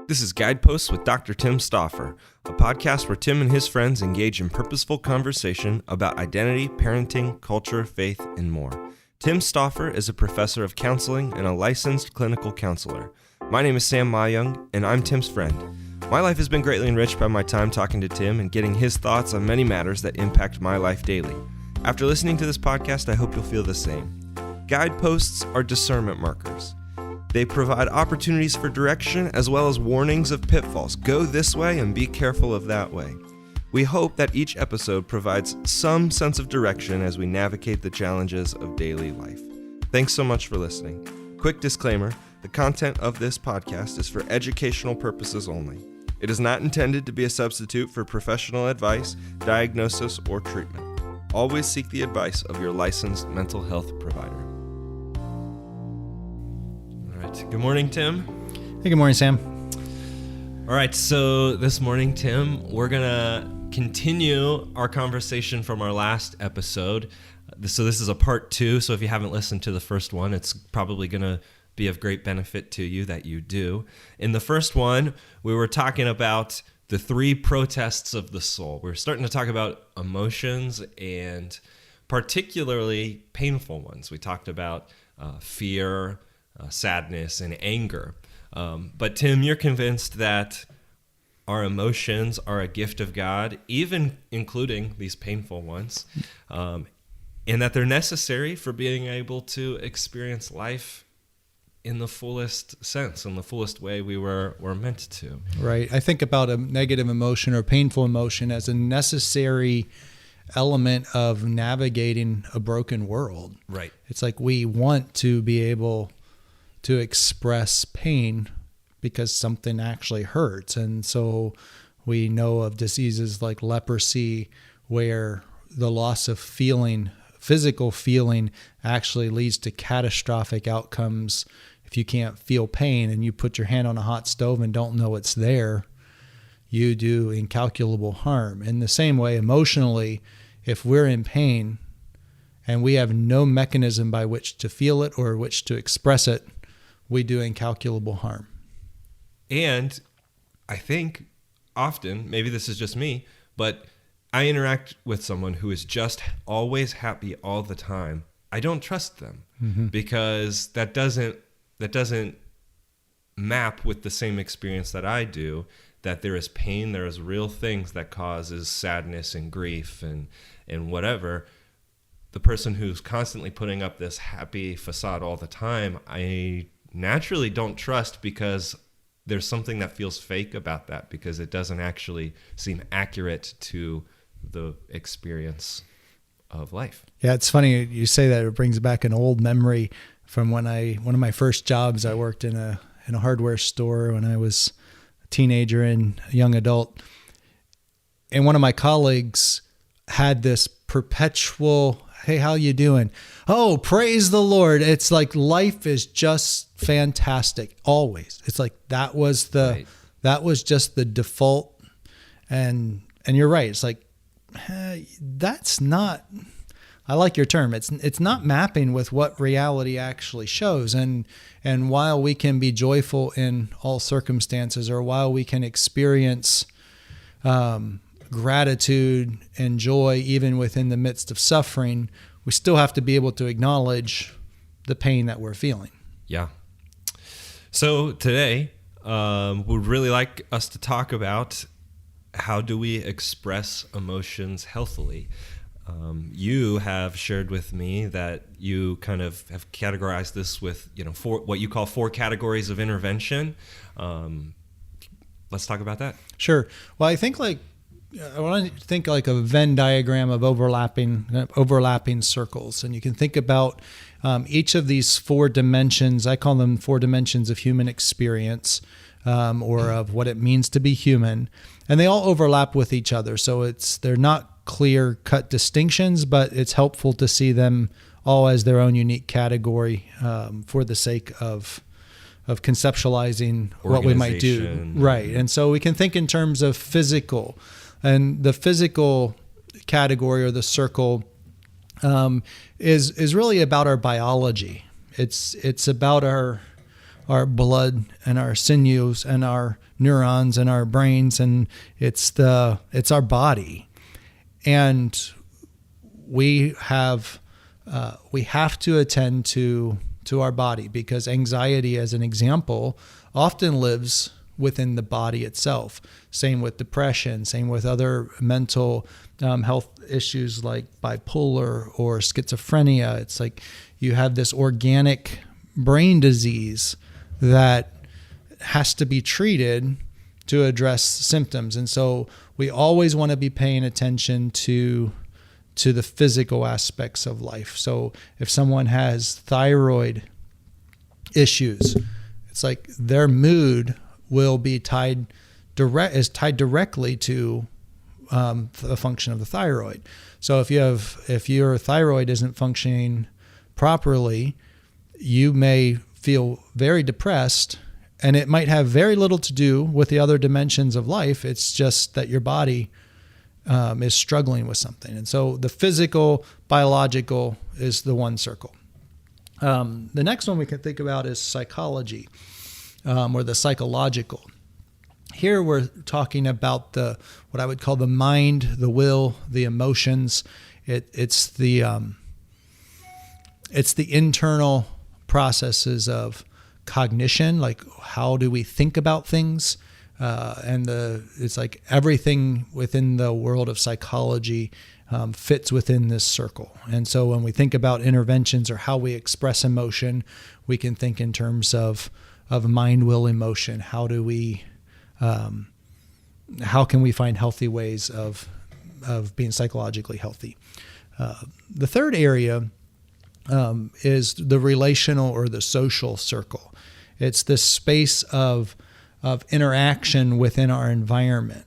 This is Guideposts with Dr. Tim Stauffer, a podcast where Tim and his friends engage in purposeful conversation about identity, parenting, culture, faith, and more. Tim Stauffer is a professor of counseling and a licensed clinical counselor. My name is Sam Mayung, and I'm Tim's friend. My life has been greatly enriched by my time talking to Tim and getting his thoughts on many matters that impact my life daily. After listening to this podcast, I hope you'll feel the same. Guideposts are discernment markers. They provide opportunities for direction as well as warnings of pitfalls. Go this way and be careful of that way. We hope that each episode provides some sense of direction as we navigate the challenges of daily life. Thanks so much for listening. Quick disclaimer, the content of this podcast is for educational purposes only. It is not intended to be a substitute for professional advice, diagnosis, or treatment. Always seek the advice of your licensed mental health provider. Good morning, Tim. Hey, good morning, Sam. All right, so this morning, Tim, we're going to continue our conversation from our last episode. So this is a part 2, so if you haven't listened to the first one, it's probably going to be of great benefit to you that you do. In the first one, we were talking about the 3 protests of the soul. We're starting to talk about emotions and particularly painful ones. We talked about fear, sadness, and anger. But Tim, you're convinced that our emotions are a gift of God, even including these painful ones, and that they're necessary for being able to experience life in the fullest sense, in the fullest way we were meant to. Right. I think about a negative emotion or painful emotion as a necessary element of navigating a broken world. Right. It's like we want to be able to express pain because something actually hurts. And so we know of diseases like leprosy where the loss of feeling, physical feeling, actually leads to catastrophic outcomes. If you can't feel pain and you put your hand on a hot stove and don't know it's there, you do incalculable harm. In the same way, emotionally, if we're in pain and we have no mechanism by which to feel it or which to express it, we do incalculable harm. And I think often, maybe this is just me, but I interact with someone who is just always happy all the time. I don't trust them because that doesn't map with the same experience that I do, that there is pain, there is real things that causes sadness and grief and whatever. The person who's constantly putting up this happy facade all the time, I naturally don't trust because there's something that feels fake about that because it doesn't actually seem accurate to the experience of life. Yeah, it's funny you say that. It brings back an old memory from one of my first jobs. I worked in a hardware store when I was a teenager and a young adult. And one of my colleagues had this perpetual, "Hey, how you doing? Oh, praise the Lord." It's like life is just fantastic always. It's like that was just the default. And you're right. It's like, that's not, I like your term. It's not mapping with what reality actually shows. And while we can be joyful in all circumstances, or while we can experience gratitude and joy even within the midst of suffering, we still have to be able to acknowledge the pain that we're feeling. Yeah. So today, we'd really like us to talk about how do we express emotions healthily. You have shared with me that you kind of have categorized this with, what you call 4 categories of intervention. Let's talk about that. Sure. Well, I want to think like a Venn diagram of overlapping circles. And you can think about each of these 4 dimensions. I call them 4 dimensions of human experience, or of what it means to be human. And they all overlap with each other. So they're not clear-cut distinctions, but it's helpful to see them all as their own unique category for the sake of conceptualizing what we might do. Right. And so we can think in terms of physical. And the physical category or the circle is really about our biology. It's about our our blood and our sinews and our neurons and our brains, and it's our body. And we have to attend to our body, because anxiety, as an example, often lives within the body itself. Same with depression, same with other mental health issues like bipolar or schizophrenia. It's like you have this organic brain disease that has to be treated to address symptoms. And so we always want to be paying attention to the physical aspects of life. So if someone has thyroid issues, it's like their mood will be tied directly to the function of the thyroid. So if your thyroid isn't functioning properly, you may feel very depressed, and it might have very little to do with the other dimensions of life. It's just that your body is struggling with something. And so the physical, biological is the one circle. The next one we can think about is psychology, or the psychological. Here we're talking about what I would call the mind, the will, the emotions. It's the internal processes of cognition, like how do we think about things, and it's like everything within the world of psychology fits within this circle. And so when we think about interventions or how we express emotion, we can think in terms of mind, will, emotion. How can we find healthy ways of being psychologically healthy? The third area is the relational or the social circle. It's this space of interaction within our environment.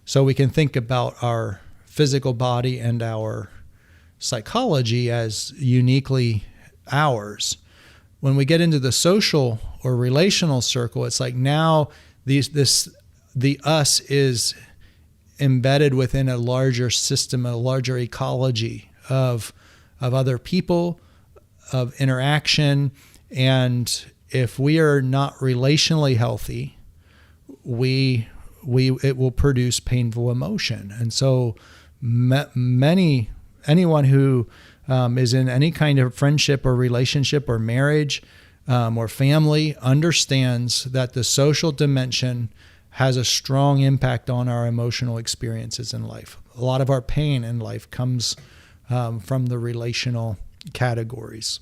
So we can think about our physical body and our psychology as uniquely ours. When we get into the social or relational circle, it's like now the us is embedded within a larger system, a larger ecology of other people, of interaction. And if we are not relationally healthy, it will produce painful emotion. And so anyone who is in any kind of friendship or relationship or marriage or family understands that the social dimension has a strong impact on our emotional experiences in life. A lot of our pain in life comes from the relational categories.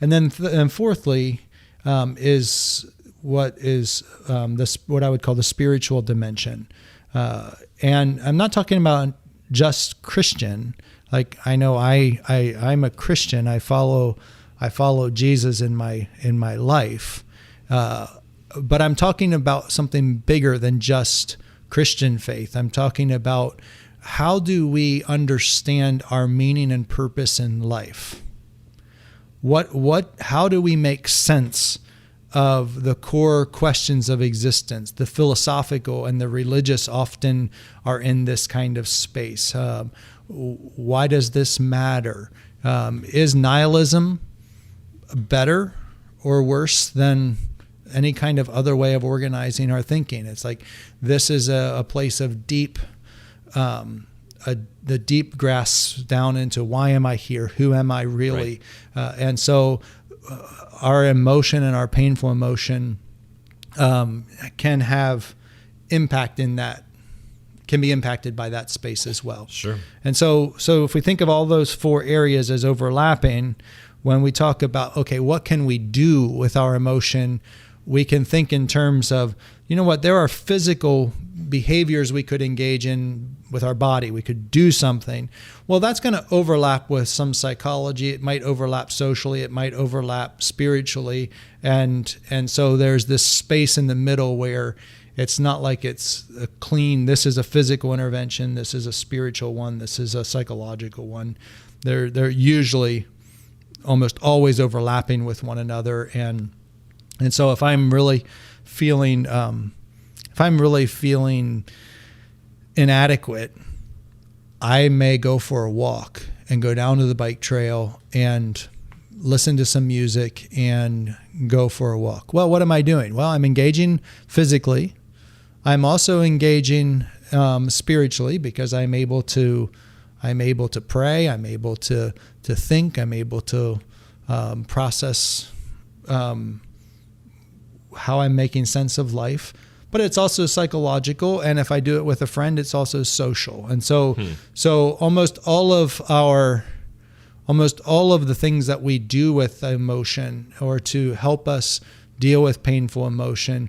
And then fourthly is what I would call the spiritual dimension. And I'm not talking about just Christian. Like I know I'm a Christian. I follow Jesus in my life. But I'm talking about something bigger than just Christian faith. I'm talking about how do we understand our meaning and purpose in life? How do we make sense of the core questions of existence? The philosophical and the religious often are in this kind of space. Why does this matter? Is nihilism better or worse than any kind of other way of organizing our thinking? It's like this is a place of deep, the deep grasp down into why am I here? Who am I really? Right. And so our emotion and our painful emotion can have impact in that, can be impacted by that space as well. Sure. And so if we think of all those four areas as overlapping, when we talk about, okay, what can we do with our emotion? We can think in terms of, you know what, there are physical behaviors we could engage in with our body. We could do something. Well, that's going to overlap with some psychology. It might overlap socially. It might overlap spiritually. And so there's this space in the middle where it's not like it's a clean, this is a physical intervention, this is a spiritual one, this is a psychological one. They're usually almost always overlapping with one another. And so if I'm really feeling inadequate, I may go for a walk and go down to the bike trail and listen to some music, and go for a walk. Well, what am I doing? Well, I'm engaging physically. I'm also engaging spiritually, because I'm able to pray. I'm able to think. I'm able to process how I'm making sense of life. But it's also psychological, and if I do it with a friend, it's also social. And so almost all of the things that we do with emotion, or to help us deal with painful emotion,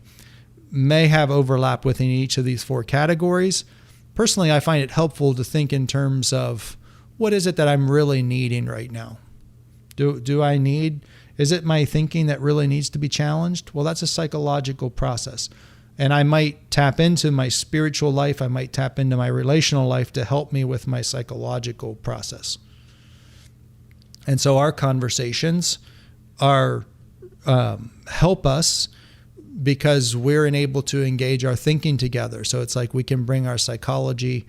may have overlap within each of these 4 categories. Personally, I find it helpful to think in terms of, what is it that I'm really needing right now? Is it my thinking that really needs to be challenged? Well, that's a psychological process. And I might tap into my spiritual life. I might tap into my relational life to help me with my psychological process. And so our conversations help us, because we're able to engage our thinking together. So it's like we can bring our psychology,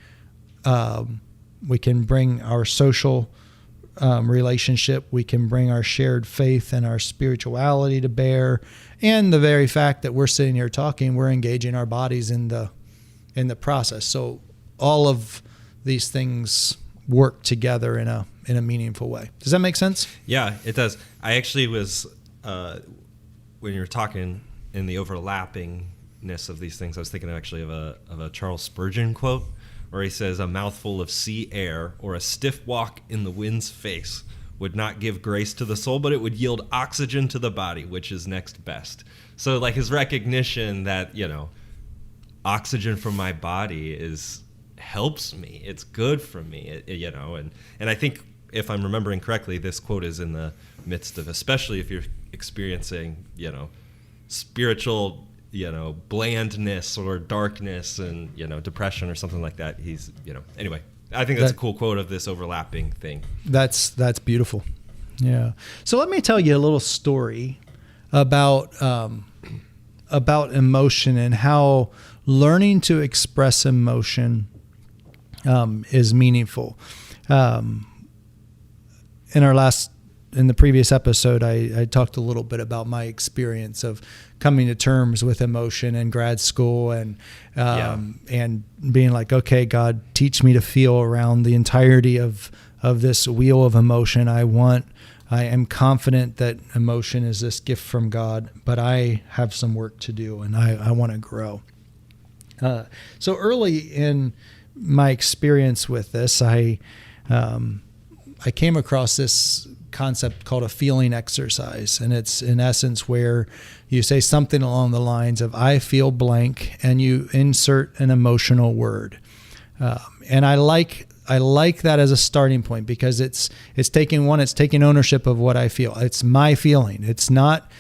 we can bring our social relationship, we can bring our shared faith and our spirituality to bear, and the very fact that we're sitting here talking, we're engaging our bodies in the process. So all of these things work together in a meaningful way. Does that make sense? Yeah, it does. I actually was when you were talking in the overlappingness of these things, I was thinking of a Charles Spurgeon quote, where he says, "A mouthful of sea air or a stiff walk in the wind's face would not give grace to the soul, but it would yield oxygen to the body, which is next best." So like his recognition that, oxygen from my body helps me. It's good for me, and I think, if I'm remembering correctly, this quote is in the midst of, especially if you're experiencing, spiritual, blandness or darkness and, depression or something like that. He's, anyway, I think that's a cool quote of this overlapping thing. That's beautiful. Yeah. So let me tell you a little story about emotion and how learning to express emotion is meaningful. In the previous episode, I talked a little bit about my experience of coming to terms with emotion in grad school and being like, okay, God, teach me to feel around the entirety of this wheel of emotion. I am confident that emotion is this gift from God, but I have some work to do, and I want to grow. So early in my experience with this, I came across this concept called a feeling exercise. And it's in essence where you say something along the lines of, I feel blank, and you insert an emotional word. And I like that as a starting point, because it's taking ownership of what I feel. It's my feeling. It's not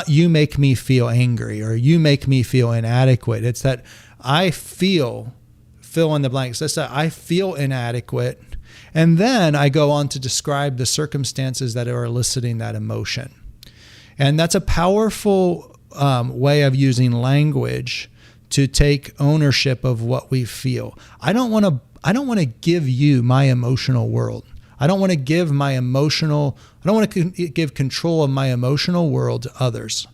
you make me feel angry or you make me feel inadequate. It's that I fill in the blanks. It's that I feel inadequate. And then I go on to describe the circumstances that are eliciting that emotion. And that's a powerful way of using language to take ownership of what we feel. I don't want to give you my emotional world. I don't want to give control of my emotional world to others.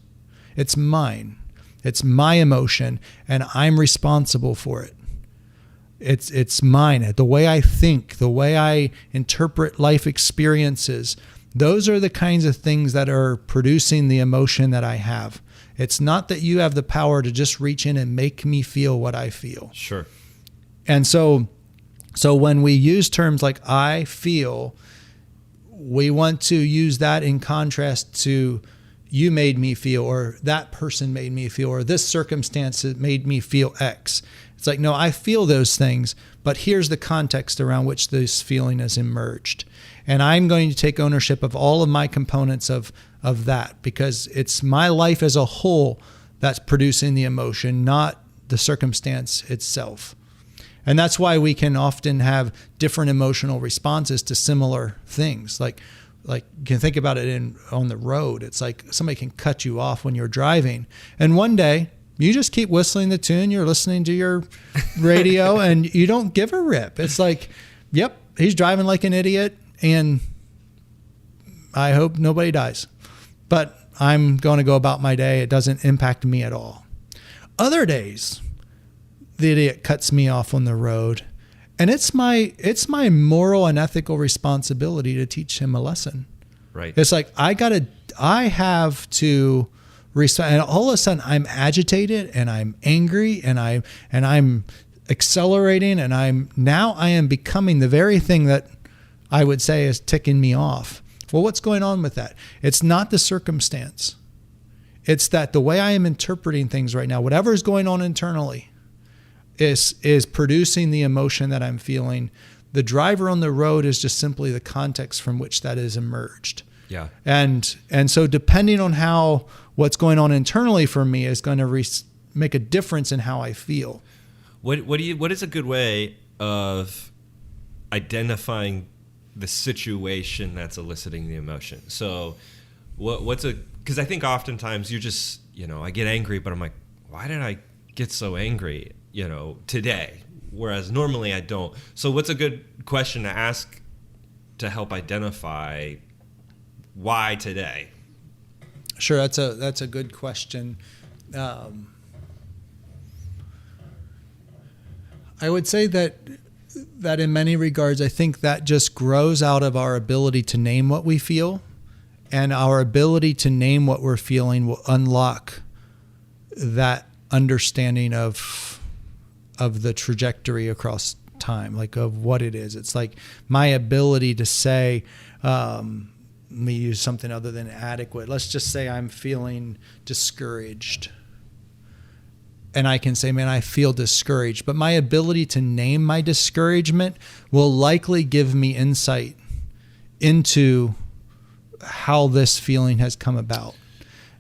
It's mine. It's my emotion, and I'm responsible for it. It's mine. The way I think, the way I interpret life experiences, those are the kinds of things that are producing the emotion that I have. It's not that you have the power to just reach in and make me feel what I feel. Sure. And so when we use terms like I feel, we want to use that in contrast to you made me feel, or that person made me feel, or this circumstance made me feel X. It's like, no, I feel those things, but here's the context around which this feeling has emerged. And I'm going to take ownership of all of my components of that, because it's my life as a whole that's producing the emotion, not the circumstance itself. And that's why we can often have different emotional responses to similar things. Like you can think about it on the road. It's like somebody can cut you off when you're driving, and one day you just keep whistling the tune, you're listening to your radio, and you don't give a rip. It's like, yep, he's driving like an idiot, and I hope nobody dies, but I'm going to go about my day. It doesn't impact me at all. Other days, the idiot cuts me off on the road, and it's my moral and ethical responsibility to teach him a lesson. Right. It's like I have to respond, and all of a sudden I'm agitated and I'm angry and I'm accelerating, and I am becoming the very thing that I would say is ticking me off. Well, what's going on with that? It's not the circumstance. It's that the way I am interpreting things right now, whatever is going on internally, is producing the emotion that I'm feeling. The driver on the road is just simply the context from which that is emerged. Yeah. And so depending on what's going on internally for me is going to make a difference in how I feel. What is a good way of identifying the situation that's eliciting the emotion? So because I think oftentimes you're just, I get angry, but I'm like, why did I get so angry, today? Whereas normally I don't. So what's a good question to ask to help identify why today? Sure. That's a good question. I would say that in many regards, I think that just grows out of our ability to name what we feel, and our ability to name what we're feeling will unlock that understanding of the trajectory across time, like of what it is. It's like my ability to say, let me use something other than adequate. Let's just say I'm feeling discouraged. And I can say, man, I feel discouraged. But my ability to name my discouragement will likely give me insight into how this feeling has come about.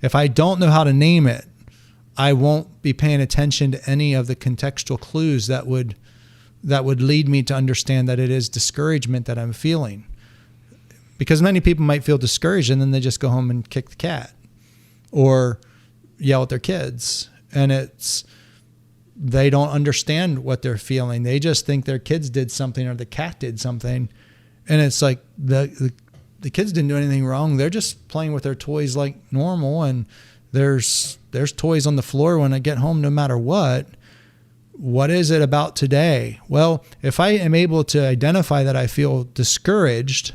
If I don't know how to name it, I won't be paying attention to any of the contextual clues that would lead me to understand that it is discouragement that I'm feeling. Because many people might feel discouraged and then they just go home and kick the cat or yell at their kids. And they don't understand what they're feeling. They just think their kids did something or the cat did something. And it's like the kids didn't do anything wrong. They're just playing with their toys like normal. And there's toys on the floor when I get home no matter what. What is it about today? Well, if I am able to identify that I feel discouraged,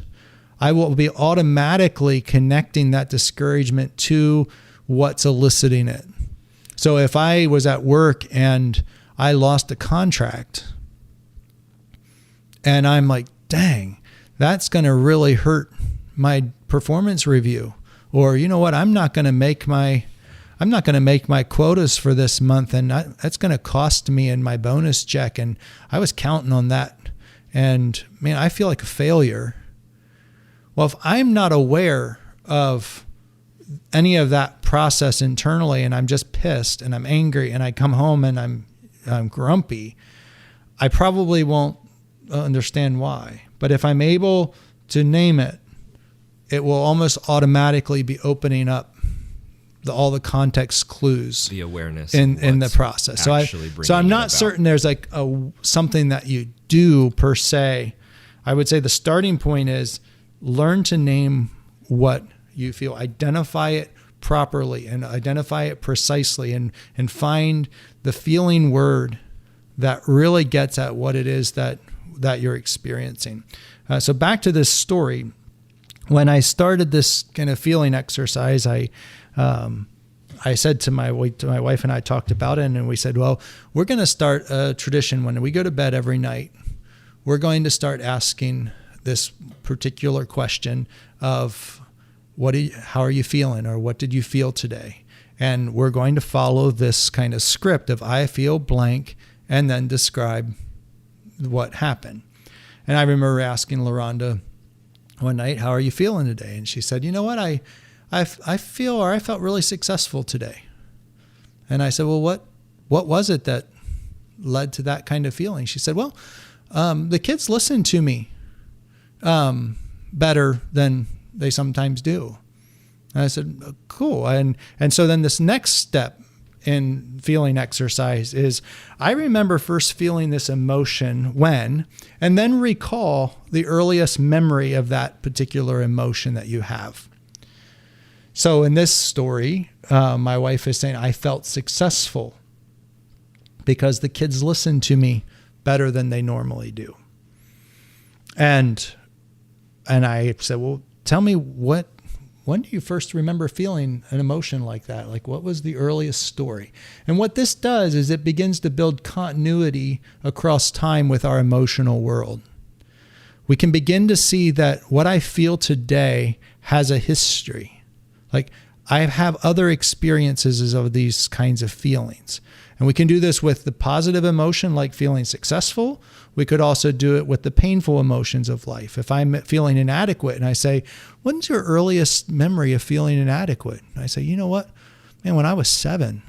I will be automatically connecting that discouragement to what's eliciting it. So if I was at work and I lost a contract and I'm like, dang, that's going to really hurt my performance review. Or, you know what, I'm not going to make my quotas for this month, and that's going to cost me in my bonus check. And I was counting on that. And man, I feel like a failure. Well, if I'm not aware of any of that process internally, and I'm just pissed and I'm angry and I come home and I'm grumpy, I probably won't understand why. But if I'm able to name it, it will almost automatically be opening up all the context clues, the awareness in the process. So I'm not certain there's like something that you do per se. I would say the starting point is learn to name what you feel, identify it properly and identify it precisely, and find the feeling word that really gets at what it is that you're experiencing. So back to this story. When I started this kind of feeling exercise, I said to my wife, and I talked about it, and we said, well, we're going to start a tradition. When we go to bed every night, we're going to start asking this particular question of how are you feeling, or what did you feel today? And we're going to follow this kind of script of I feel blank, and then describe what happened. And I remember asking LaRonda one night, how are you feeling today? And she said, you know what, I felt really successful today. And I said, well, what was it that led to that kind of feeling? She said, well, the kids listen to me better than they sometimes do. And I said, cool. And so then this next step in feeling exercise is I remember first feeling this emotion when, and then recall the earliest memory of that particular emotion that you have. So in this story, my wife is saying, I felt successful because the kids listened to me better than they normally do. And I said, well, tell me when do you first remember feeling an emotion like that? Like, what was the earliest story? And what this does is it begins to build continuity across time with our emotional world. We can begin to see that what I feel today has a history. Like, I have other experiences of these kinds of feelings. And we can do this with the positive emotion, like feeling successful. We could also do it with the painful emotions of life. If I'm feeling inadequate and I say, when's your earliest memory of feeling inadequate? And I say, you know what, man, when I was 7,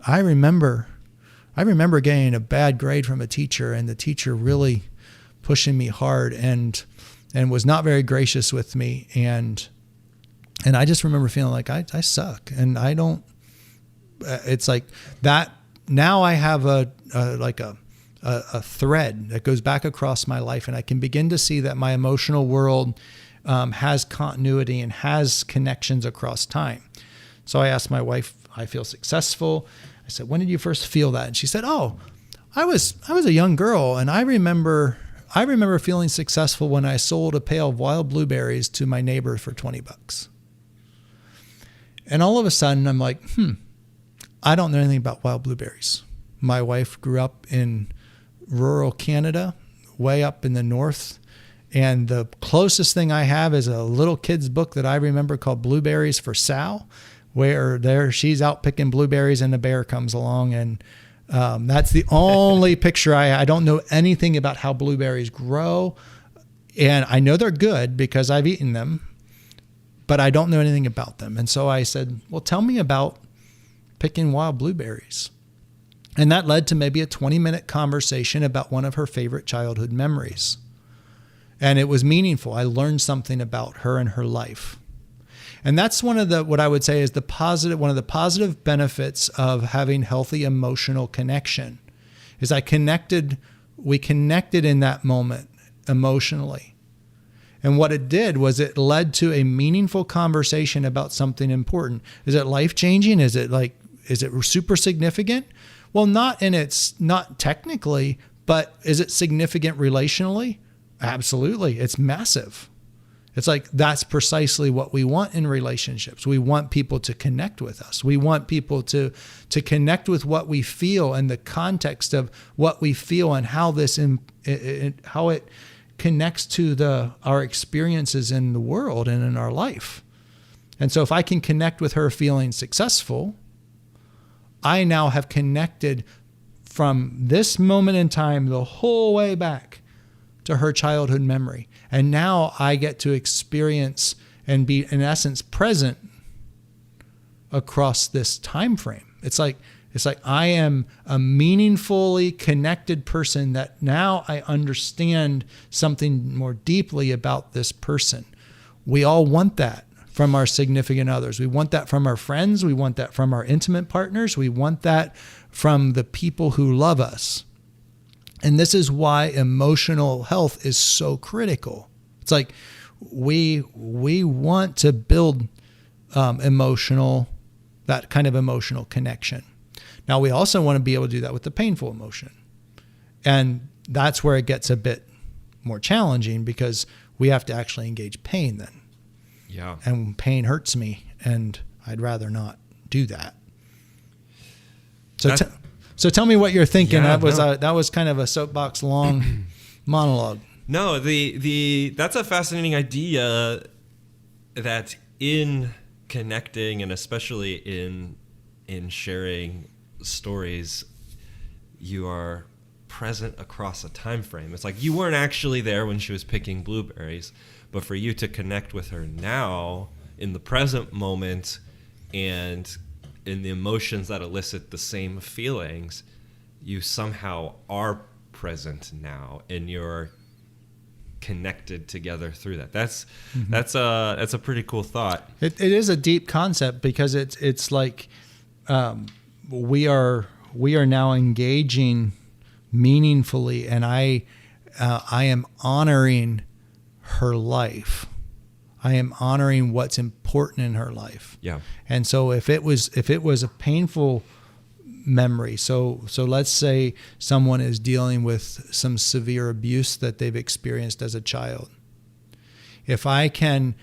I remember getting a bad grade from a teacher and the teacher really pushing me hard and was not very gracious with me. And I just remember feeling like I suck and I don't, it's like that. Now I have a thread that goes back across my life, and I can begin to see that my emotional world has continuity and has connections across time. So I asked my wife, I feel successful. I said, when did you first feel that? And she said, oh, I was a young girl, and I remember feeling successful when I sold a pail of wild blueberries to my neighbor for $20. And all of a sudden I'm like, I don't know anything about wild blueberries. My wife grew up in rural Canada, way up in the north. And the closest thing I have is a little kid's book that I remember called Blueberries for Sal, where she's out picking blueberries and a bear comes along. And that's the only picture I don't know anything about how blueberries grow. And I know they're good because I've eaten them, but I don't know anything about them. And so I said, well, tell me about picking wild blueberries. And that led to maybe a 20-minute conversation about one of her favorite childhood memories. And it was meaningful. I learned something about her and her life. And that's one of what I would say is one of the positive benefits of having healthy emotional connection is we connected in that moment emotionally. And what it did was it led to a meaningful conversation about something important. Is it life-changing? Is it super significant? Well, not technically, but is it significant relationally? Absolutely. It's massive. It's like that's precisely what we want in relationships. We want people to connect with us. We want people to connect with what we feel and the context of what we feel and how how it connects to our experiences in the world and in our life. And so if I can connect with her feeling successful, I now have connected from this moment in time the whole way back to her childhood memory. And now I get to experience and be, in essence, present across this time frame. It's like I am a meaningfully connected person that now I understand something more deeply about this person. We all want that from our significant others. We want that from our friends. We want that from our intimate partners. We want that from the people who love us. And this is why emotional health is so critical. It's like we want to build that kind of emotional connection. Now, we also want to be able to do that with the painful emotion. And that's where it gets a bit more challenging because we have to actually engage pain then. Yeah. And pain hurts me, and I'd rather not do that. So tell me what you're thinking. Yeah, that was kind of a soapbox long monologue. No, that's a fascinating idea that in connecting and especially in sharing stories, you are present across a time frame. It's like you weren't actually there when she was picking blueberries, but for you to connect with her now in the present moment and in the emotions that elicit the same feelings, you somehow are present now and you're connected together through that. That's a pretty cool thought. It is a deep concept because it's like we are now engaging meaningfully, and I am honoring her life. I am honoring what's important in her life. Yeah. And so if it was a painful memory, so let's say someone is dealing with some severe abuse that they've experienced as a child. If I can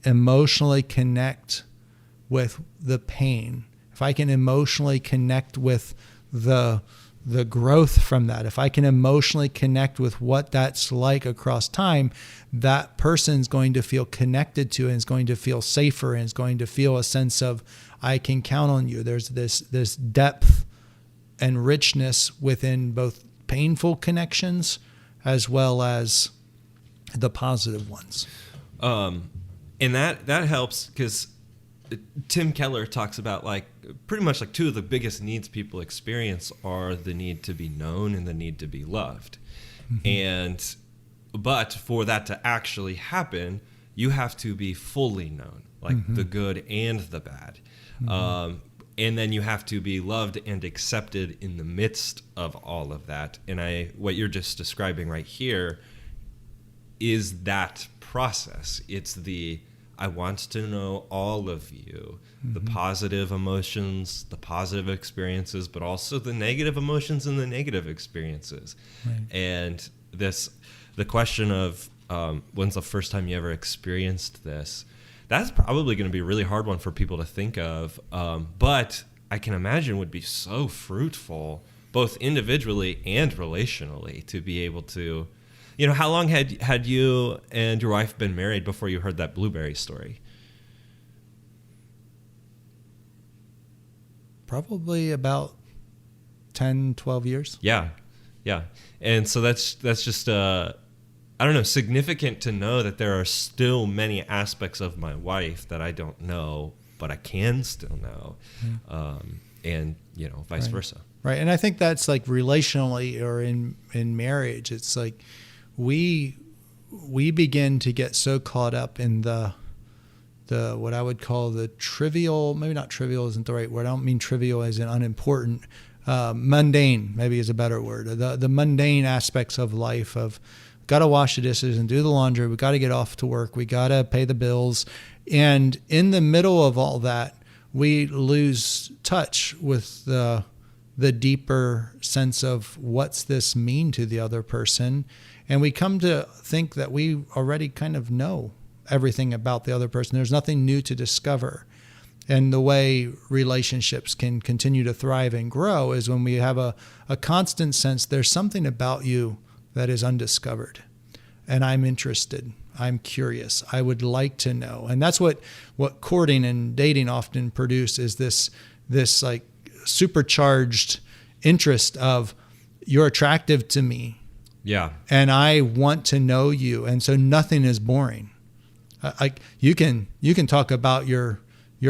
emotionally connect with the pain, if I can emotionally connect with the growth from that, if I can emotionally connect with what that's like across time, that person's going to feel connected to and is going to feel safer and is going to feel a sense of, I can count on you. There's this depth and richness within both painful connections as well as the positive ones. And that helps, because Tim Keller talks about pretty much two of the biggest needs people experience are the need to be known and the need to be loved. Mm-hmm. But for that to actually happen, you have to be fully known, mm-hmm. the good and the bad. Mm-hmm. And then you have to be loved and accepted in the midst of all of that. And what you're just describing right here is that process. It's I want to know all of you, mm-hmm. the positive emotions, the positive experiences, but also the negative emotions and the negative experiences. Right. And the question of when's the first time you ever experienced this, that's probably going to be a really hard one for people to think of. But I can imagine would be so fruitful, both individually and relationally, to be able to, how long had you and your wife been married before you heard that blueberry story? Probably about 10, 12 years. Yeah. And so that's just, I don't know, significant to know that there are still many aspects of my wife that I don't know, but I can still know. And, vice versa. Right. And I think that's relationally or in marriage, it's we begin to get so caught up in the what I would call the trivial, maybe not trivial isn't the right word. I don't mean trivial as in unimportant. Mundane maybe is a better word. The mundane aspects of life of got to wash the dishes and do the laundry. We got to get off to work. We got to pay the bills. And in the middle of all that, we lose touch with the deeper sense of what's this mean to the other person. And we come to think that we already kind of know everything about the other person. There's nothing new to discover. And the way relationships can continue to thrive and grow is when we have a constant sense there's something about you that is undiscovered. And I'm interested. I'm curious. I would like to know. And that's what courting and dating often produce is this supercharged interest of you're attractive to me. Yeah. And I want to know you. And so nothing is boring. You can talk about your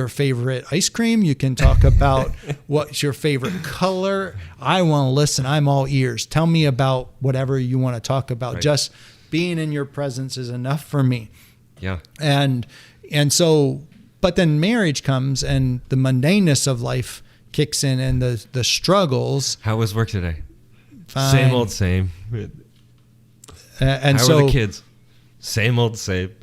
favorite ice cream. You can talk about what's your favorite color. I want to listen. I'm all ears. Tell me about whatever you want to talk about. Right. Just being in your presence is enough for me. Yeah. And so, but then marriage comes and the mundaneness of life kicks in and the struggles. How was work today? Fine. Same old same. And how so are the kids? Same old same.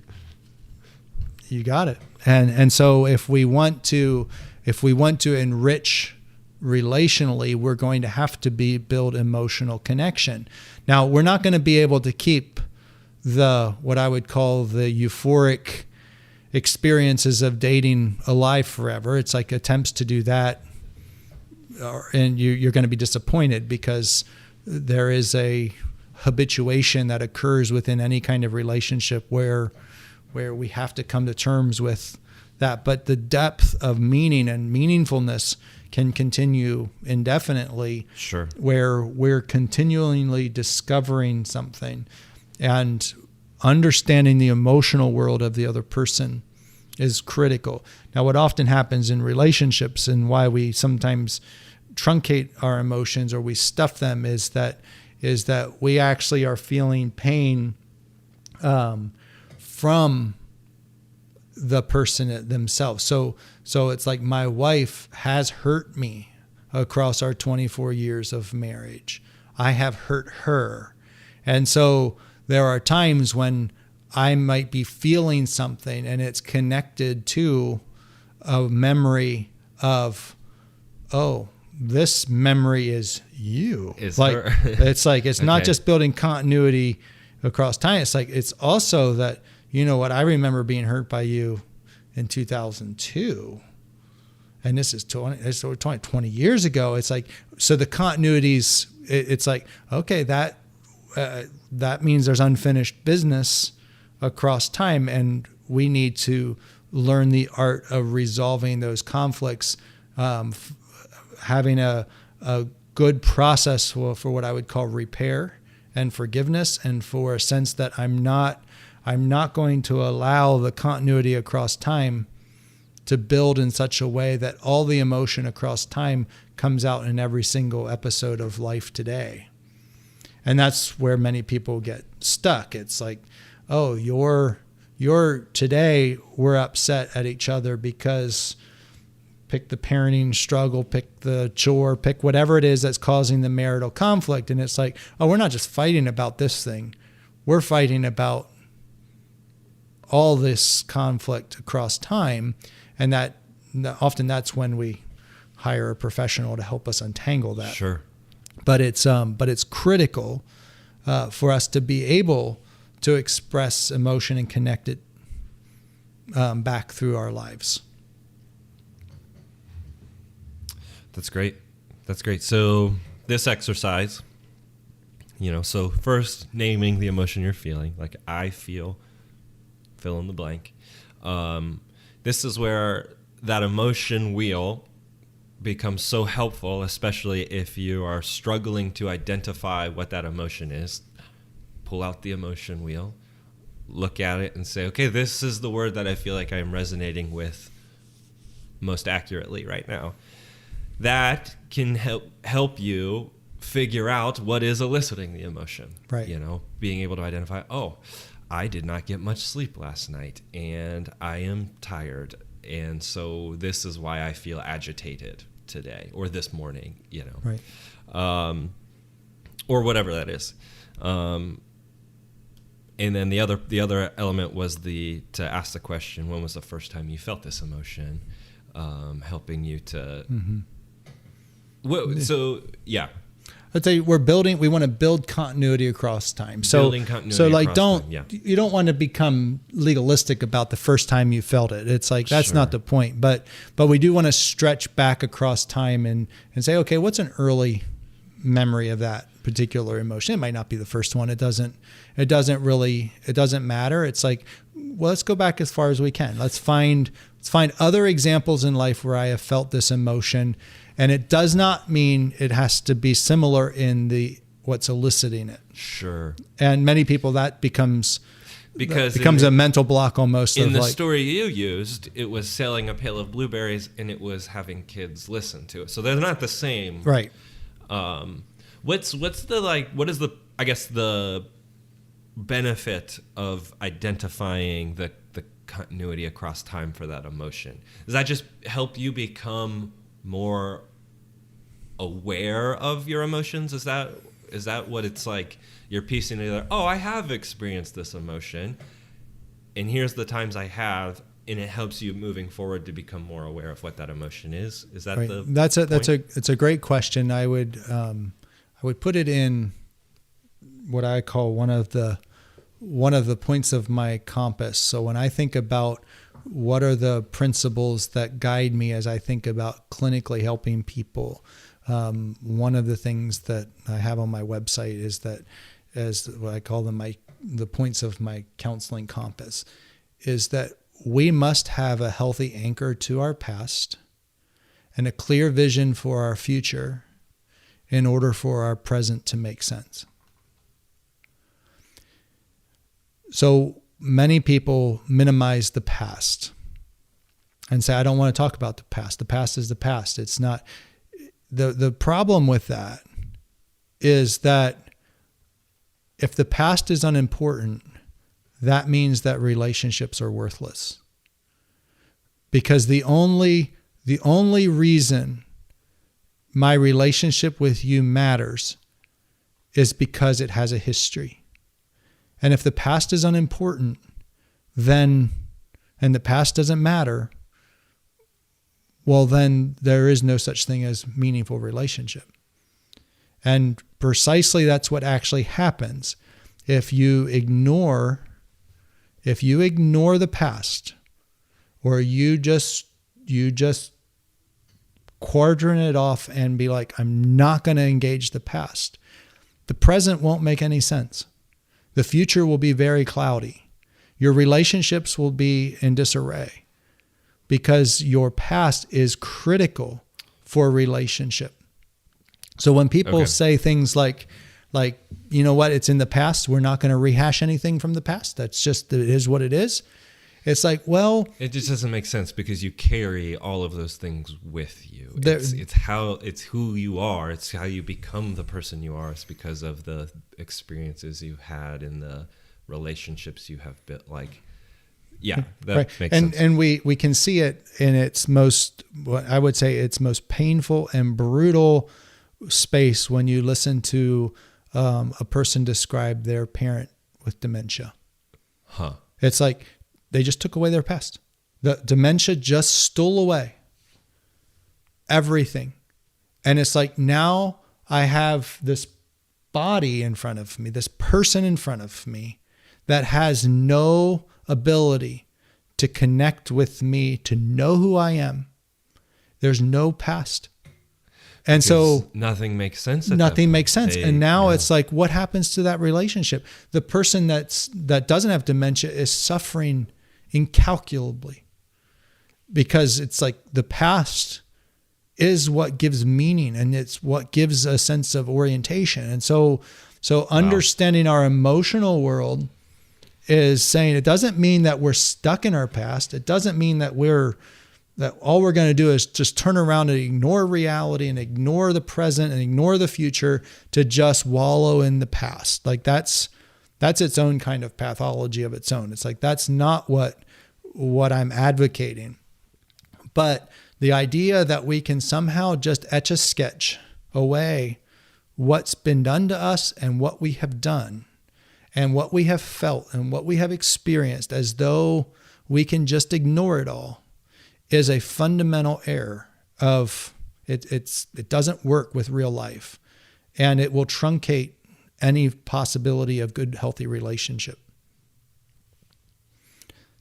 You got it. And so if we want to enrich relationally, we're going to have to build emotional connection. Now, we're not going to be able to keep what I would call the euphoric experiences of dating alive forever. It's attempts to do that, and you're going to be disappointed because there is a habituation that occurs within any kind of relationship where we have to come to terms with that. But the depth of meaning and meaningfulness can continue indefinitely. Sure. Where we're continually discovering something and understanding the emotional world of the other person is critical. Now, what often happens in relationships and why we sometimes truncate our emotions or we stuff them is that we actually are feeling pain from the person themselves. So it's like my wife has hurt me across our 24 years of marriage. I have hurt her. And so there are times when I might be feeling something and it's connected to a memory of, oh, this memory is you. It's like her. It's like it's not Okay. just building continuity across time. It's like it's also that, you know what, I remember being hurt by you in 2002. And this is 20 years ago. It's like, so the continuities, it's like, okay, that means there's unfinished business across time, and we need to learn the art of resolving those conflicts, having a good process for what I would call repair and forgiveness, and for a sense that I'm not going to allow the continuity across time to build in such a way that all the emotion across time comes out in every single episode of life today. And that's where many people get stuck. It's like, oh, you're today we're upset at each other because pick the parenting struggle, pick the chore, pick whatever it is that's causing the marital conflict. And it's like, oh, we're not just fighting about this thing. We're fighting about all this conflict across time. And that often that's when we hire a professional to help us untangle that. Sure. But it's critical for us to be able to express emotion and connect it back through our lives. That's great. So this exercise, so first naming the emotion you're feeling, like I feel, fill in the blank. This is where that emotion wheel becomes so helpful, especially if you are struggling to identify what that emotion is. Pull out the emotion wheel, look at it and say, okay, this is the word that I feel like I'm resonating with most accurately right now. That can help you figure out what is eliciting the emotion. Right. Being able to identify, oh, I did not get much sleep last night and I am tired. And so this is why I feel agitated today or this morning, Right. Or whatever that is. And then the other element was to ask the question, when was the first time you felt this emotion? Helping you to, so yeah. I'd say we want to build continuity across time. Building continuity so like across time, yeah. You don't want to become legalistic about the first time you felt it. It's like, that's Sure. not the point, but we do want to stretch back across time and say, okay, what's an early memory of that particular emotion? It might not be the first one. It doesn't matter. It's like, well, let's go back as far as we can. Let's find other examples in life where I have felt this emotion. And it does not mean it has to be similar in what's eliciting it. Sure. And many people that becomes a mental block almost. In the story you used, it was selling a pail of blueberries and it was having kids listen to it. So they're not the same. Right. What is the benefit of identifying the continuity across time for that emotion? Does that just help you become more aware of your emotions? Is that what it's like? You're piecing together, oh, I have experienced this emotion, and here's the times I have, and it helps you moving forward to become more aware of what that emotion is. Is that right. It's a great question. I would put it in what I call one of the points of my compass. So when I think about what are the principles that guide me as I think about clinically helping people, one of the things that I have on my website is that, as what I call them, the points of my counseling compass, is that we must have a healthy anchor to our past and a clear vision for our future in order for our present to make sense. So many people minimize the past and say, I don't want to talk about the past. The past is the past. It's not. The problem with that is that if the past is unimportant, that means that relationships are worthless. because the only reason my relationship with you matters is because it has a history. And if the past is unimportant, then, and the past doesn't matter, well, then there is no such thing as meaningful relationship. And precisely that's what actually happens. If you ignore the past, or you just quadrant it off and be like, I'm not going to engage the past, the present won't make any sense. The future will be very cloudy. Your relationships will be in disarray because your past is critical for relationship. So when people say things like, you know what, it's in the past, we're not going to rehash anything from the past. That's just, it is what it is. It's like, well, it just doesn't make sense because you carry all of those things with you. It's who you are. It's how you become the person you are. It's because of the experiences you've had and the relationships you have built. Like, yeah, that makes sense. And we can see it in its most, what I would say, its most painful and brutal space when you listen to a person describe their parent with dementia. It's like they just took away their past. The dementia just stole away everything. And it's like, now I have this body in front of me, this person in front of me that has no ability to connect with me, to know who I am. There's no past. And so nothing makes sense. Nothing makes sense. And now it's like, what happens to that relationship? The person that doesn't have dementia is suffering incalculably because it's like the past is what gives meaning and it's what gives a sense of orientation. And so understanding our emotional world is saying it doesn't mean that we're stuck in our past. It doesn't mean that all we're going to do is just turn around and ignore reality and ignore the present and ignore the future to just wallow in the past. Like that's its own kind of pathology of its own. It's like, that's not what I'm advocating. But the idea that we can somehow just etch a sketch away what's been done to us and what we have done and what we have felt and what we have experienced as though we can just ignore it all is a fundamental error of it. It doesn't work with real life, and it will truncate any possibility of good, healthy relationship.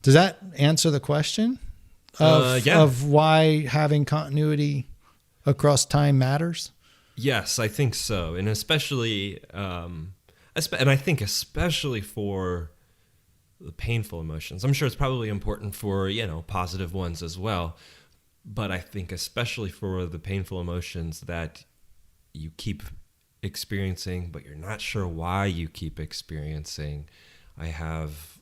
Does that answer the question of why having continuity across time matters? Yes, I think so. And especially, and I think especially for the painful emotions. I'm sure it's probably important for, positive ones as well. But I think especially for the painful emotions that you keep experiencing, but you're not sure why you keep experiencing, I have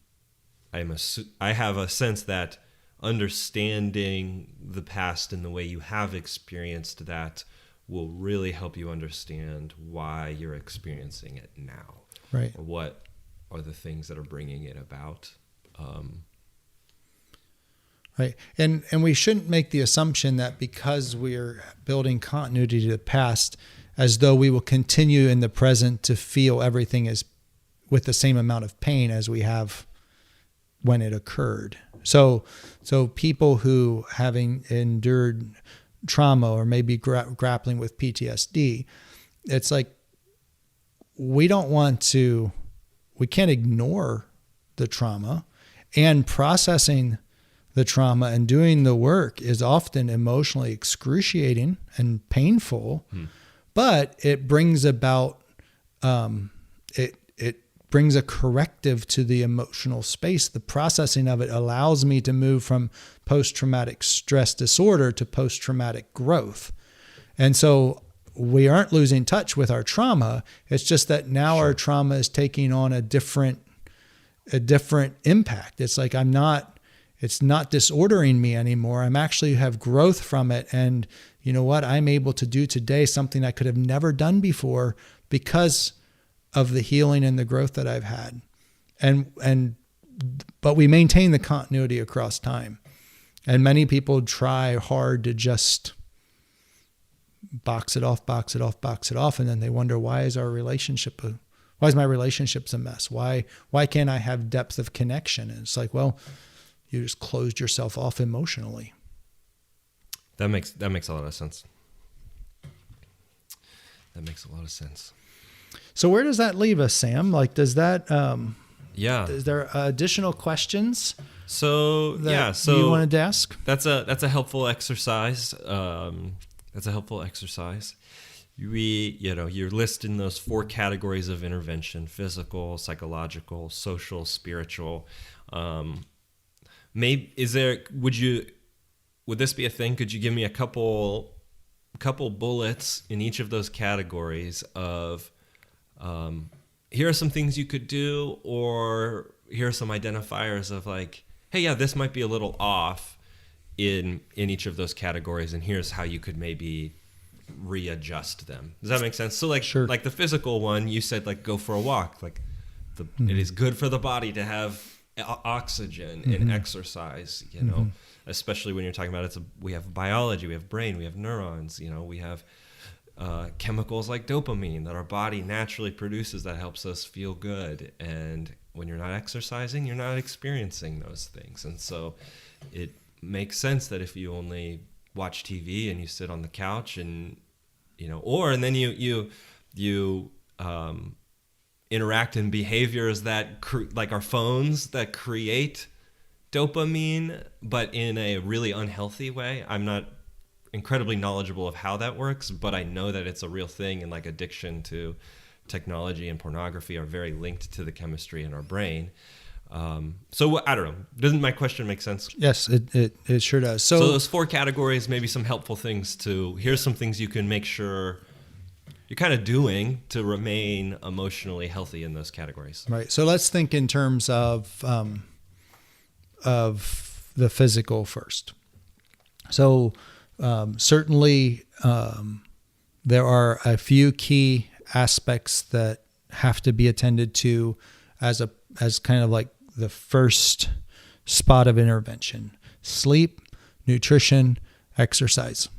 a sense that understanding the past and the way you have experienced that will really help you understand why you're experiencing it now. Right. Or what are the things that are bringing it about. Right. And we shouldn't make the assumption that because we're building continuity to the past, as though we will continue in the present to feel everything is with the same amount of pain as we have when it occurred. So people who having endured trauma or maybe grappling with PTSD, it's like we can't ignore the trauma, and processing the trauma and doing the work is often emotionally excruciating and painful, but it brings about, it brings a corrective to the emotional space. The processing of it allows me to move from post-traumatic stress disorder to post-traumatic growth. And so we aren't losing touch with our trauma. It's just that now our trauma is taking on a different impact. It's like it's not disordering me anymore. I'm actually have growth from it. And you know what? I'm able to do today something I could have never done before because of the healing and the growth that I've had. But we maintain the continuity across time. And many people try hard to just box it off. And then they wonder, why is my relationships a mess? Why can't I have depth of connection? And it's like, well, you just closed yourself off emotionally. That makes a lot of sense. So where does that leave us, Sam? Like, does that, is there additional questions? So you wanted to ask? That's a helpful exercise. You're listing those 4 categories of intervention: physical, psychological, social, spiritual. Would this be a thing? Could you give me a couple bullets in each of those categories of, here are some things you could do, or here are some identifiers of like, hey, yeah, this might be a little off in each of those categories, and here's how you could maybe readjust them. Does that make sense? So like, sure. Like the physical one, you said like go for a walk. Like it is good for the body to have oxygen and exercise, you know, especially when you're talking about we have biology, we have brain, we have neurons, you know, we have chemicals like dopamine that our body naturally produces that helps us feel good. And when you're not exercising, you're not experiencing those things. And so it makes sense that if you only watch TV and you sit on the couch and, you know, and then you interact in behaviors that like our phones that create dopamine, but in a really unhealthy way. I'm not incredibly knowledgeable of how that works, but I know that it's a real thing, and like addiction to technology and pornography are very linked to the chemistry in our brain. So I don't know. Doesn't my question make sense? Yes, it sure does. So those 4 categories, maybe some helpful things here's some things you can make sure you're kind of doing to remain emotionally healthy in those categories. Right. So let's think in terms of the physical first. So certainly there are a few key aspects that have to be attended to as kind of like the first spot of intervention: sleep, nutrition, exercise.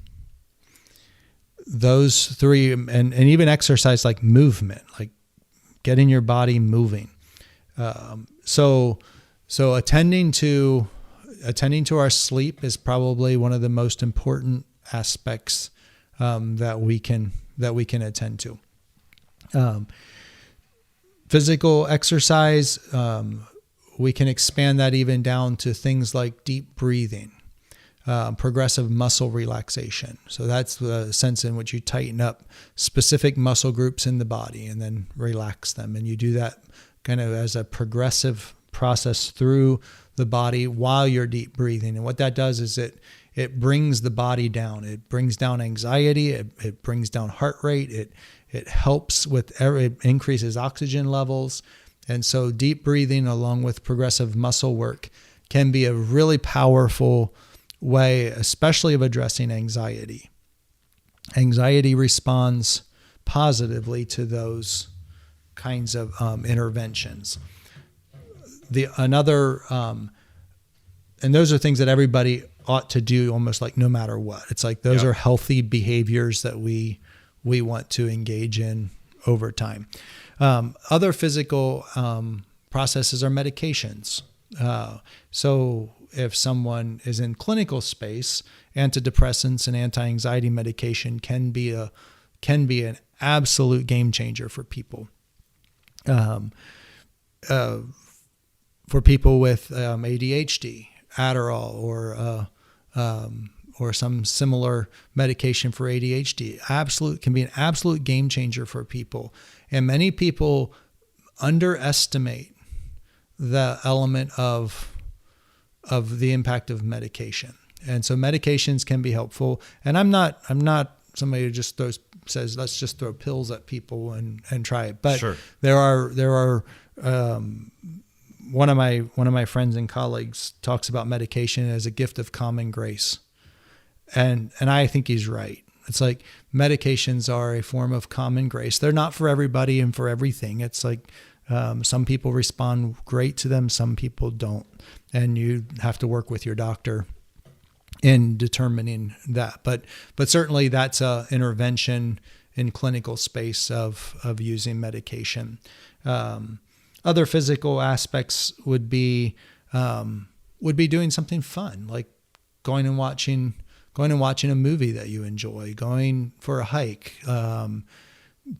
Those 3, and even exercise like movement, like getting your body moving. So attending to our sleep is probably one of the most important aspects that we can attend to. Physical exercise, we can expand that even down to things like deep breathing, progressive muscle relaxation. So that's the sense in which you tighten up specific muscle groups in the body and then relax them. And you do that kind of as a progressive process through the body while you're deep breathing. And what that does is it brings the body down. It brings down anxiety. It brings down heart rate. It helps it increases oxygen levels. And so deep breathing along with progressive muscle work can be a really powerful way, especially of addressing anxiety. Anxiety responds positively to those kinds of interventions. And those are things that everybody ought to do almost like no matter what. It's like those are healthy behaviors that we want to engage in over time. Other physical processes are medications. So if someone is in clinical space, antidepressants and anti-anxiety medication can be an absolute game changer for people. For people with ADHD, Adderall or some similar medication for ADHD, can be an absolute game changer for people. And many people underestimate the element of the impact of medication. And so medications can be helpful. And I'm not somebody who just says let's just throw pills at people and try it. But sure. there are one of my friends and colleagues talks about medication as a gift of common grace. And I think he's right. It's like medications are a form of common grace. They're not for everybody and for everything. It's like some people respond great to them, some people don't. And you have to work with your doctor in determining that. But certainly that's a intervention in clinical space of using medication. Other physical aspects would be doing something fun, like going and watching a movie that you enjoy, going for a hike,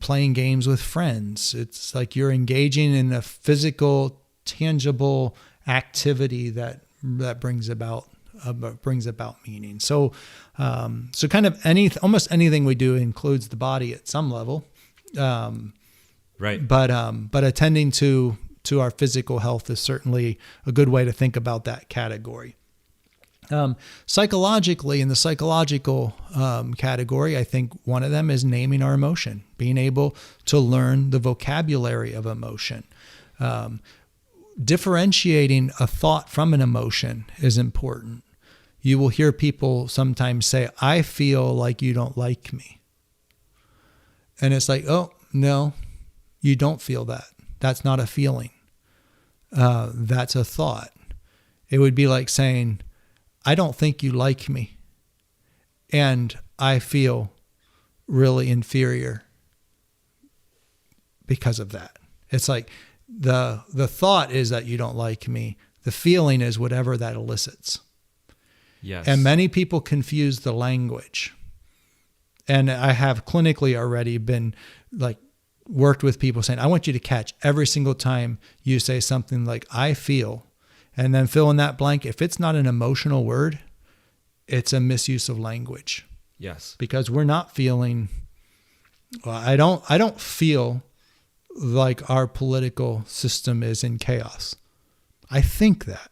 playing games with friends. It's like you're engaging in a physical, tangible activity that brings about meaning. So kind of almost anything we do includes the body at some level. Right. But attending to our physical health is certainly a good way to think about that category. Psychologically, in the psychological category, I think one of them is naming our emotion, being able to learn the vocabulary of emotion. Differentiating a thought from an emotion is important. You will hear people sometimes say, I feel like you don't like me. And it's like, oh, no, you don't feel that. That's not a feeling. That's a thought. It would be like saying, I don't think you like me, and I feel really inferior because of that. It's like the thought is that you don't like me. The feeling is whatever that elicits. Yes. And many people confuse the language. And I have clinically already been like worked with people saying, I want you to catch every single time you say something like, I feel, and then fill in that blank. If it's not an emotional word, it's a misuse of language. Yes. Because we're not feeling, well, I don't feel like our political system is in chaos. I think that.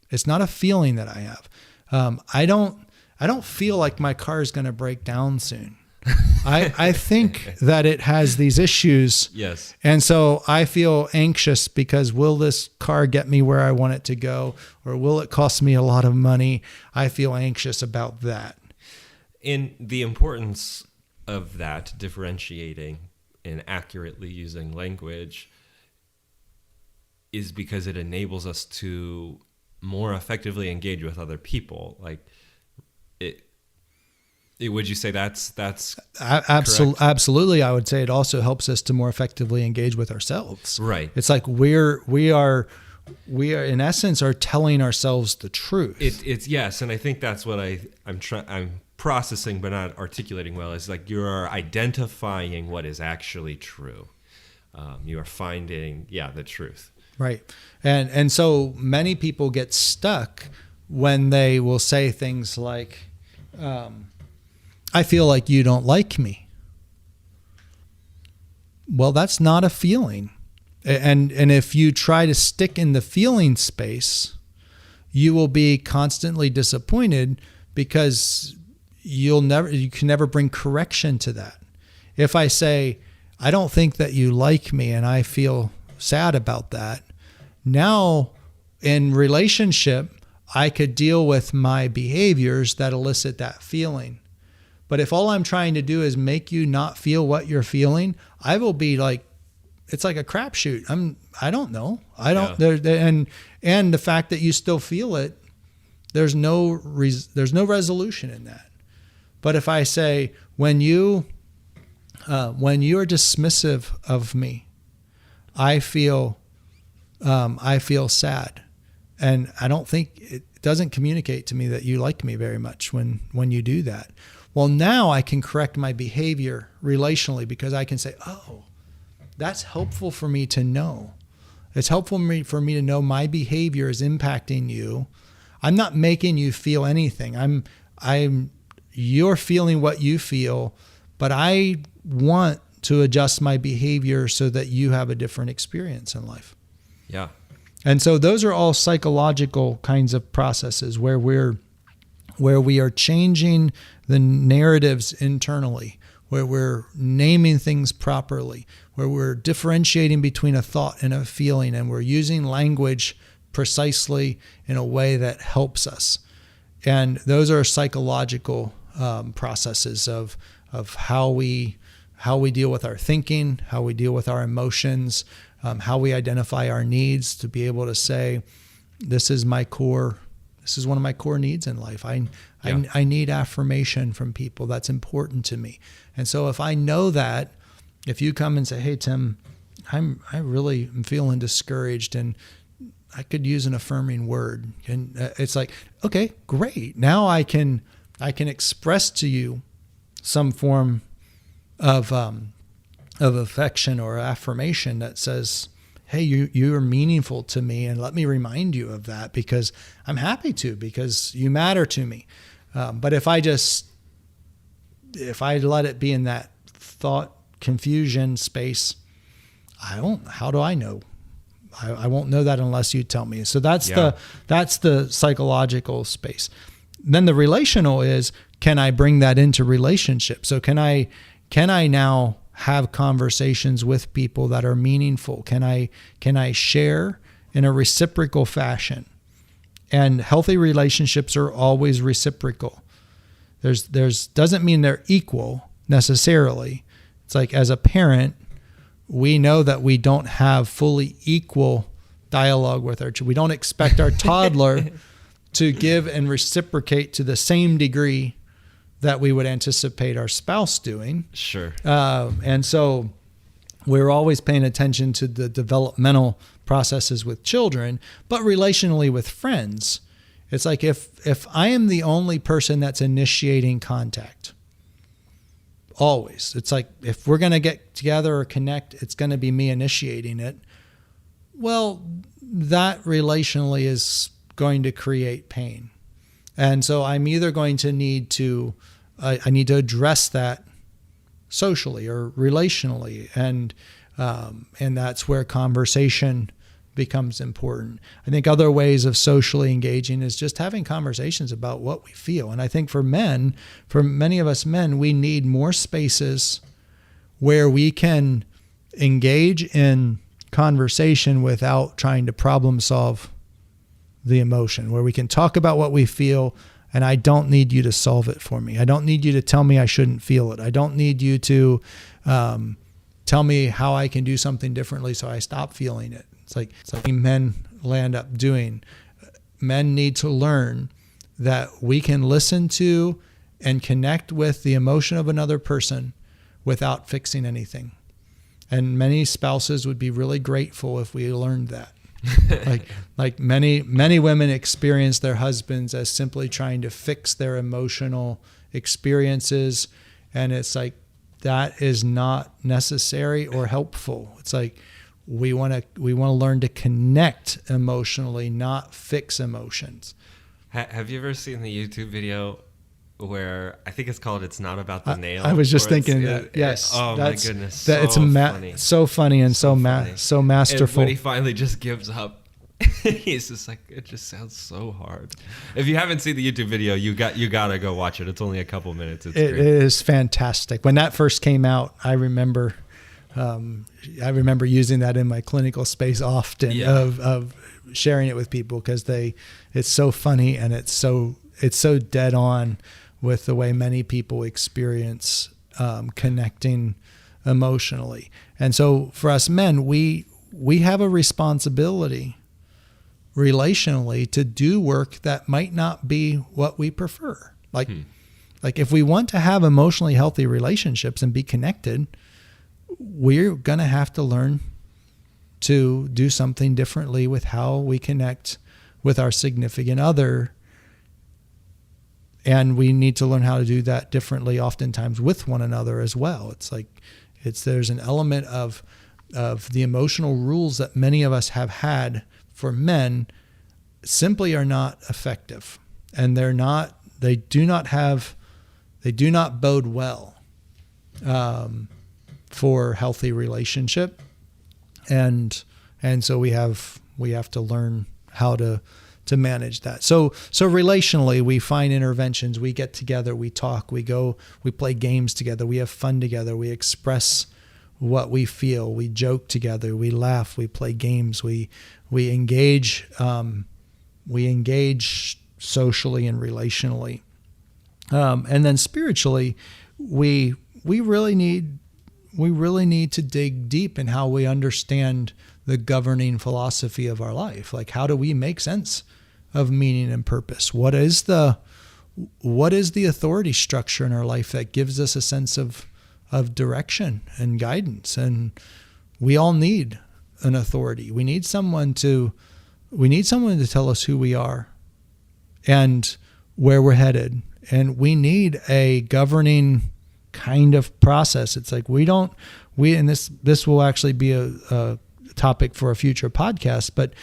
It's not a feeling that I have. I don't feel like my car is going to break down soon. I think that it has these issues. Yes. And so I feel anxious because will this car get me where I want it to go, or will it cost me a lot of money? I feel anxious about that. In the importance of that, differentiating and accurately using language is because it enables us to more effectively engage with other people. Like would you say that's absolutely? I would say it also helps us to more effectively engage with ourselves. Right. It's like we are in essence are telling ourselves the truth. It's yes, and I think that's what I'm processing but not articulating well. Is like you are identifying what is actually true. You are finding the truth. Right. And so many people get stuck when they will say things like, I feel like you don't like me. Well, that's not a feeling. And if you try to stick in the feeling space, you will be constantly disappointed because you can never bring correction to that. If I say, I don't think that you like me and I feel sad about that, now in relationship, I could deal with my behaviors that elicit that feeling. But if all I'm trying to do is make you not feel what you're feeling, I will be like, it's like a crapshoot. I don't know. I don't. Yeah. And the fact that you still feel it, there's no resolution in that. But if I say, when you're dismissive of me, I feel sad, and I don't think it doesn't communicate to me that you like me very much when you do that. Well, now I can correct my behavior relationally because I can say, oh, that's helpful for me to know. It's helpful for me to know my behavior is impacting you. I'm not making you feel anything. You're feeling what you feel, but I want to adjust my behavior so that you have a different experience in life. Yeah. And so those are all psychological kinds of processes where we are changing the narratives internally, where we're naming things properly, where we're differentiating between a thought and a feeling, and we're using language precisely in a way that helps us. And those are psychological processes of how we deal with our thinking, how we deal with our emotions, how we identify our needs to be able to say, this is my core This is one of my core needs in life. I need affirmation from people. That's important to me. And so if I know that, if you come and say, hey, Tim, I really am feeling discouraged and I could use an affirming word. And it's like, okay, great. Now I can express to you some form of affection or affirmation that says, hey, you are meaningful to me, and let me remind you of that because I'm happy to, because you matter to me. But if I let it be in that thought confusion space, how do I know? I won't know that unless you tell me. So that's the psychological space. Then the relational is, can I bring that into relationship? So can I now have conversations with people that are meaningful? Can I share in a reciprocal fashion? And healthy relationships are always reciprocal. There's doesn't mean they're equal necessarily. It's like, as a parent, we know that we don't have fully equal dialogue with our children. We don't expect our toddler to give and reciprocate to the same degree that we would anticipate our spouse doing. Sure. And so we're always paying attention to the developmental processes with children, but relationally with friends, it's like if I am the only person that's initiating contact, always, it's like if we're going to get together or connect, it's going to be me initiating it. Well, that relationally is going to create pain. And so I'm either going to need to address that socially or relationally, and that's where conversation becomes important. I think other ways of socially engaging is just having conversations about what we feel. And I think for many of us men, we need more spaces where we can engage in conversation without trying to problem solve the emotion, where we can talk about what we feel, and I don't need you to solve it for me. I don't need you to tell me I shouldn't feel it. I don't need you to tell me how I can do something differently so I stop feeling it. It's like men land up doing. Men need to learn that we can listen to and connect with the emotion of another person without fixing anything. And many spouses would be really grateful if we learned that. like many women experience their husbands as simply trying to fix their emotional experiences, and it's like that is not necessary or helpful. It's like we want to learn to connect emotionally, not fix emotions. Have you ever seen the YouTube video where I think it's called "It's Not About the Nail"? I was just thinking that. Yes. Oh my goodness. It's funny. So funny and so masterful. And when he finally just gives up, he's just like, it just sounds so hard. If you haven't seen the YouTube video, you gotta go watch it. It's only a couple minutes. It is fantastic. When that first came out, I remember using that in my clinical space often, of sharing it with people, because it's so funny and it's so dead on with the way many people experience connecting emotionally. And so for us men, we have a responsibility relationally to do work that might not be what we prefer. Like if we want to have emotionally healthy relationships and be connected, we're going to have to learn to do something differently with how we connect with our significant other. And we need to learn how to do that differently oftentimes with one another as well. It's like there's an element of the emotional rules that many of us have had for men simply are not effective, and they do not bode well for healthy relationship. And so we have to learn how to manage that. So relationally, we find interventions, we get together, we talk, we play games together, we have fun together, we express what we feel, we joke together, we laugh, we play games, we engage socially and relationally. And then spiritually, we really need to dig deep in how we understand the governing philosophy of our life. Like, how do we make sense meaning and purpose? What is the authority structure in our life that gives us a sense of direction and guidance? And we all need an authority. We need someone to tell us who we are and where we're headed. And we need a governing kind of process. It's like and this will actually be a topic for a future podcast, but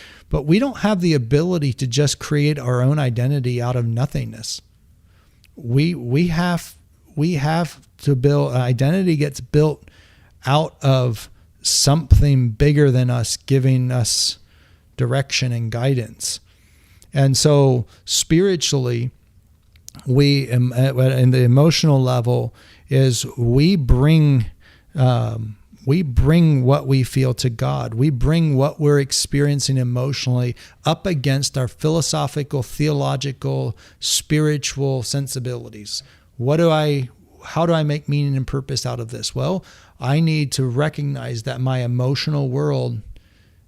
we don't have the ability to just create our own identity out of nothingness. We have to build, identity gets built out of something bigger than us, giving us direction and guidance. And so spiritually, we in the emotional level is we bring what we feel to God. We bring what we're experiencing emotionally up against our philosophical, theological, spiritual sensibilities. How do I make meaning and purpose out of this? Well, I need to recognize that my emotional world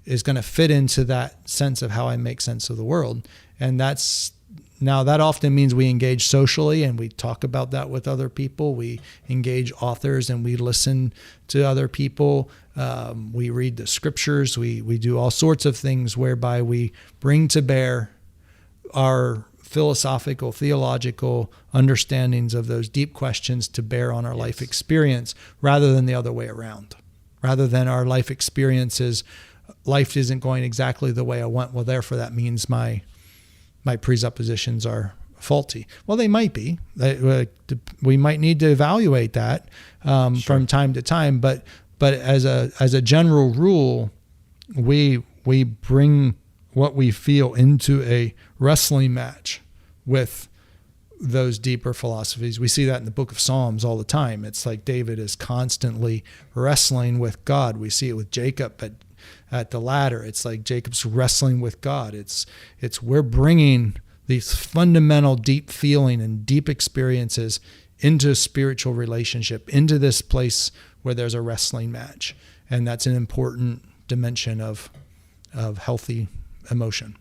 is going to fit into that sense of how I make sense of the world. And that often means we engage socially and we talk about that with other people. We engage authors and we listen to other people. We read the scriptures. We do all sorts of things whereby we bring to bear our philosophical, theological understandings of those deep questions to bear on our life experience rather than the other way around. Rather than our life experiences, life isn't going exactly the way I want. Well, therefore, that means my presuppositions are faulty. Well, they might be. We might need to evaluate that from time to time. But as a general rule, we bring what we feel into a wrestling match with those deeper philosophies. We see that in the book of Psalms all the time. It's like David is constantly wrestling with God. We see it with Jacob at the ladder. It's like Jacob's wrestling with God. It's we're bringing these fundamental deep feeling and deep experiences into a spiritual relationship, into this place where there's a wrestling match. And that's an important dimension of healthy emotion.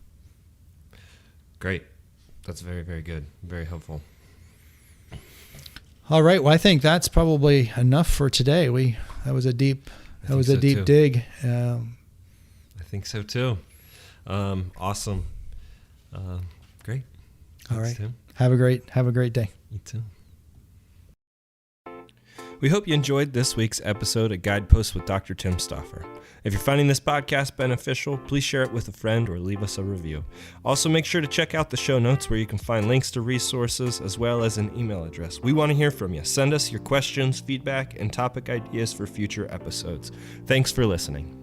Great. That's very, very good. Very helpful. All right. Well, I think that's probably enough for today. That was a deep dig. I think so too. Awesome. Great. Thanks, all right. Tim. Have a great day. You too. We hope you enjoyed this week's episode of Guideposts with Dr. Tim Stauffer. If you're finding this podcast beneficial, please share it with a friend or leave us a review. Also, make sure to check out the show notes where you can find links to resources as well as an email address. We want to hear from you. Send us your questions, feedback, and topic ideas for future episodes. Thanks for listening.